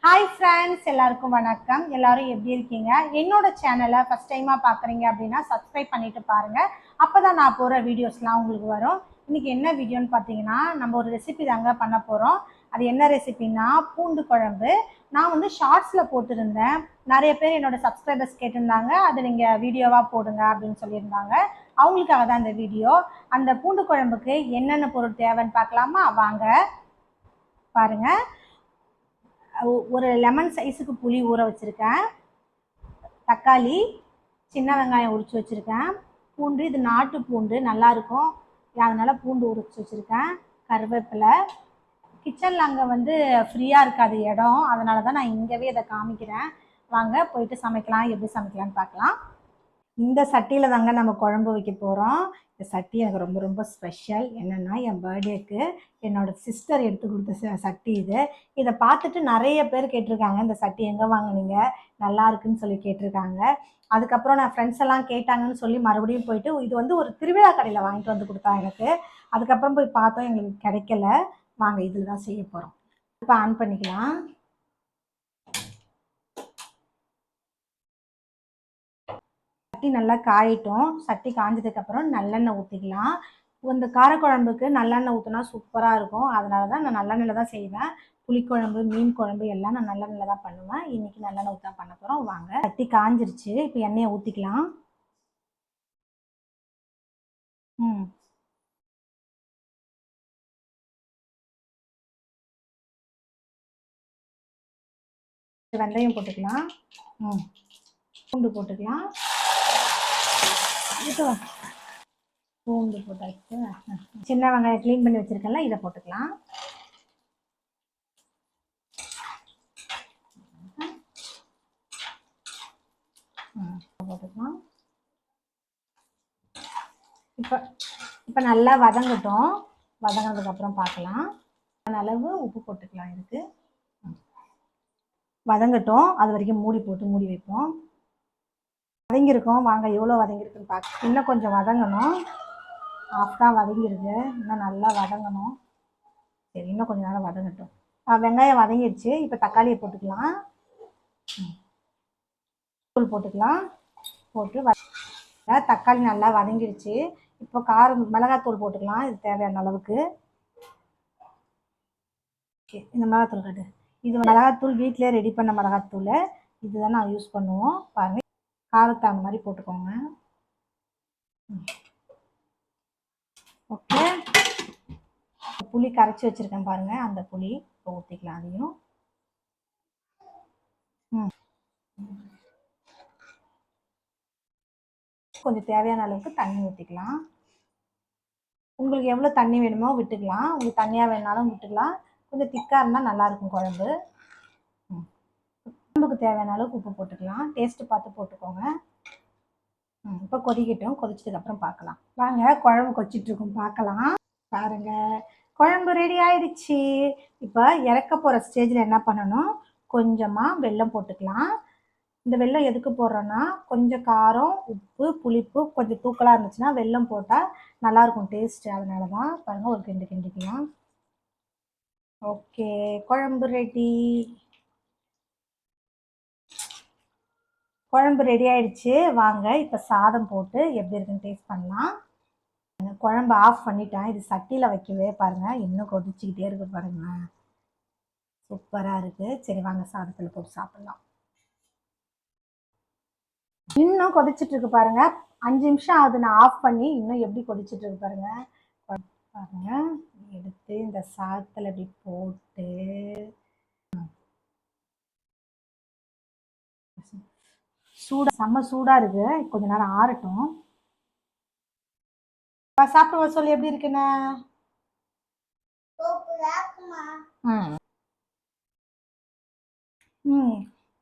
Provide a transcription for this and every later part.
Hi friends, எல்லாருக்கும் வணக்கம். எல்லாரும் எப்படி இருக்கீங்க? என்னோட சேனலை ஃபஸ்ட் டைமாக பார்க்குறீங்க அப்படின்னா சப்ஸ்கிரைப் பண்ணிட்டு பாருங்கள். அப்போ தான் நான் போகிற வீடியோஸ்லாம் உங்களுக்கு வரும். இன்றைக்கி என்ன வீடியோன்னு பார்த்தீங்கன்னா, நம்ம ஒரு ரெசிபி தாங்க பண்ண போகிறோம். அது என்ன ரெசிபின்னா பூண்டு குழம்பு. நான் வந்து ஷார்ட்ஸில் போட்டிருந்தேன். நிறைய பேர் என்னோடய சப்ஸ்கிரைபர்ஸ் கேட்டிருந்தாங்க, அது நீங்கள் வீடியோவாக போடுங்க அப்படின்னு சொல்லியிருந்தாங்க. அவங்களுக்காக தான் இந்த வீடியோ. அந்த பூண்டு குழம்புக்கு என்னென்ன பொருள் தேவைன்னு பார்க்கலாமா? வாங்க பாருங்கள். ஒரு லெமன் சைஸுக்கு புளி ஊற வச்சுருக்கேன். தக்காளி, சின்ன வெங்காயம் உரித்து வச்சுருக்கேன். பூண்டு, இது நாட்டு பூண்டு நல்லாயிருக்கும், அதனால் பூண்டு உரித்து வச்சுருக்கேன். கருவேப்பிலை. கிச்சனில் அங்கே வந்து ஃப்ரீயாக இருக்காது இடம், அதனால தான் நான் இங்கேவே இதை காமிக்கிறேன். வாங்க போயிட்டு சமைக்கலாம். எப்படி சமைக்கலான்னு பார்க்கலாம். இந்த சட்டியில் தாங்க நம்ம குழம்பு வைக்க போகிறோம். இந்த சட்டி எனக்கு ரொம்ப ரொம்ப ஸ்பெஷல். என்னென்னா, என் பர்த்டேக்கு என்னோடய சிஸ்டர் எடுத்து கொடுத்த சட்டி இது. இதை பார்த்துட்டு நிறைய பேர் கேட்டிருக்காங்க, இந்த சட்டி எங்கே வாங்கினீங்க, நல்லா இருக்குன்னு சொல்லி கேட்டிருக்காங்க. அதுக்கப்புறம் நான் ஃப்ரெண்ட்ஸ் எல்லாம் கேட்டாங்கன்னு சொல்லி மறுபடியும் போயிட்டு, இது வந்து ஒரு திருவிழா கடையில் வாங்கிட்டு வந்து கொடுத்தா எனக்கு. அதுக்கப்புறம் போய் பார்த்தோம், எங்களுக்கு கிடைக்கல. வாங்க இதில் தான் செய்ய போகிறோம். இப்போ ஆன் பண்ணிக்கலாம். சட்டி நல்லா காயிட்டும். சட்டி காஞ்சதுக்கப்புறம் நல்லெண்ணெய் ஊற்றிக்கலாம். இந்த காரக்குழம்புக்கு நல்லெண்ணெய் ஊற்றினா சூப்பராக இருக்கும். அதனால தான் நான் நல்லெண்ணெயில் தான் செய்வேன். புளிக்குழம்பு, மீன் குழம்பு எல்லாம் நான் நல்லெண்ணெயில் தான் பண்ணுவேன். இன்றைக்கி நல்லெண்ணெய் ஊற்றி பண்ண போகிறோம். வாங்க. சட்டி காஞ்சிருச்சு. இப்போ எண்ணெயை ஊற்றிக்கலாம். வெந்தயம் போட்டுக்கலாம். பூண்டு போட்டுக்கலாம். பூண்டு போட்டாச்சு. சின்ன வெங்காயம் க்ளீன் பண்ணி வச்சுருக்கேன்ல, இதை போட்டுக்கலாம். போட்டுக்கலாம். இப்போ நல்லா வதங்கட்டும். வதங்கினதுக்கப்புறம் பார்க்கலாம். அளவு உப்பு போட்டுக்கலாம். இதுக்கு வதங்கட்டும். அது வரைக்கும் மூடி போட்டு மூடி வைப்போம். வதங்கியிருக்கோம். வாங்க எவ்வளோ வதங்கியிருக்குன்னு பார்க்க. இன்னும் கொஞ்சம் வதங்கணும். ஆஃப் தான் வதங்கிருக்கு. இன்னும் நல்லா வதங்கணும். சரி, இன்னும் கொஞ்சம் நேரம் வதங்கட்டும். வெங்காயம் வதங்கிடுச்சு. இப்போ தக்காளியை போட்டுக்கலாம். தூள் போட்டுக்கலாம். போட்டு தக்காளி நல்லா வதங்கிடுச்சு. இப்போ மிளகாத்தூள் போட்டுக்கலாம். இது தேவையான அளவுக்கு. இந்த மிளகாத்தூள் கட்டு. இது மிளகாத்தூள் வீட்டிலே ரெடி பண்ண மிளகாத்தூள். இதுதான் நான் யூஸ் பண்ணுவோம். பாருங்கள், காரத்தை அந்த மாதிரி போட்டுக்கோங்க. ஓகே. புளி கரைச்சி வச்சுருக்கேன் பாருங்கள், அந்த புளி இப்போ ஊற்றிக்கலாம். அதையும் கொஞ்சம் தேவையான அளவுக்கு தண்ணி ஊற்றிக்கலாம். உங்களுக்கு எவ்வளோ தண்ணி வேணுமோ விட்டுக்கலாம். உங்களுக்கு தண்ணியாக வேணாலும் விட்டுக்கலாம். கொஞ்சம் திக்காக இருந்தால் நல்லாயிருக்கும் குழம்பு. குழம்புக்கு தேவையான அளவுக்கு உப்பு போட்டுக்கலாம். டேஸ்ட்டு பார்த்து போட்டுக்கோங்க. இப்போ கொதிக்கட்டும். கொதிச்சதுக்கப்புறம் பார்க்கலாம். வாங்க குழம்பு கொதிச்சிட்ருக்கும், பார்க்கலாம். பாருங்கள், குழம்பு ரெடி ஆயிடுச்சு. இப்போ இறக்க போகிற ஸ்டேஜில் என்ன பண்ணணும், கொஞ்சமாக வெல்லம் போட்டுக்கலாம். இந்த வெல்லம் எதுக்கு போடுறோன்னா, கொஞ்சம் காரம், உப்பு, புளிப்பு கொஞ்சம் தூக்கலாக இருந்துச்சுன்னா வெல்லம் போட்டால் நல்லாயிருக்கும் டேஸ்ட்டு. அதனால தான். பாருங்கள், ஒரு கிண்டு கிண்டிக்கலாம். ஓகே, குழம்பு ரெடி. குழம்பு ரெடி ஆயிடுச்சு. வாங்க இப்போ சாதம் போட்டு எப்படி இருக்குன்னு டேஸ்ட் பண்ணலாம். குழம்பு ஆஃப் பண்ணிட்டேன். இது சட்டியில் வைக்கவே பாருங்கள், இன்னும் கொதிச்சுக்கிட்டே இருக்குது பாருங்கள். சூப்பராக இருக்குது. சரி வாங்க சாதத்தில் போட்டு சாப்பிட்லாம். இன்னும் கொதிச்சிட்ருக்கு பாருங்கள். 5 நிமிஷம் ஆகுது நான் ஆஃப் பண்ணி. இன்னும் எப்படி கொதிச்சிட்ருக்கு பாருங்கள். பாருங்கள், எடுத்து இந்த சாதத்தில் இப்படி போட்டு சூடாக, செம்ம சூடாக இருக்குது. கொஞ்ச நேரம் ஆறட்டும். சாப்பிட்டு சொல்லி எப்படி இருக்குன்னு.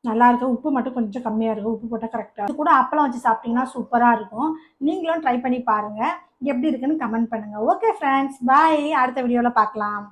நல்லா இருக்கு. உப்பு மட்டும் கொஞ்சம் கம்மியாக இருக்கும். உப்பு போட்டால் கரெக்டாக. இது கூட அப்பளம் வச்சு சாப்பிட்டீங்கன்னா சூப்பராக இருக்கும். நீங்களும் ட்ரை பண்ணி பாருங்கள். எப்படி இருக்குன்னு கமெண்ட் பண்ணுங்கள். ஓகே ஃப்ரெண்ட்ஸ், பாய். அடுத்த வீடியோவில் பார்க்கலாம்.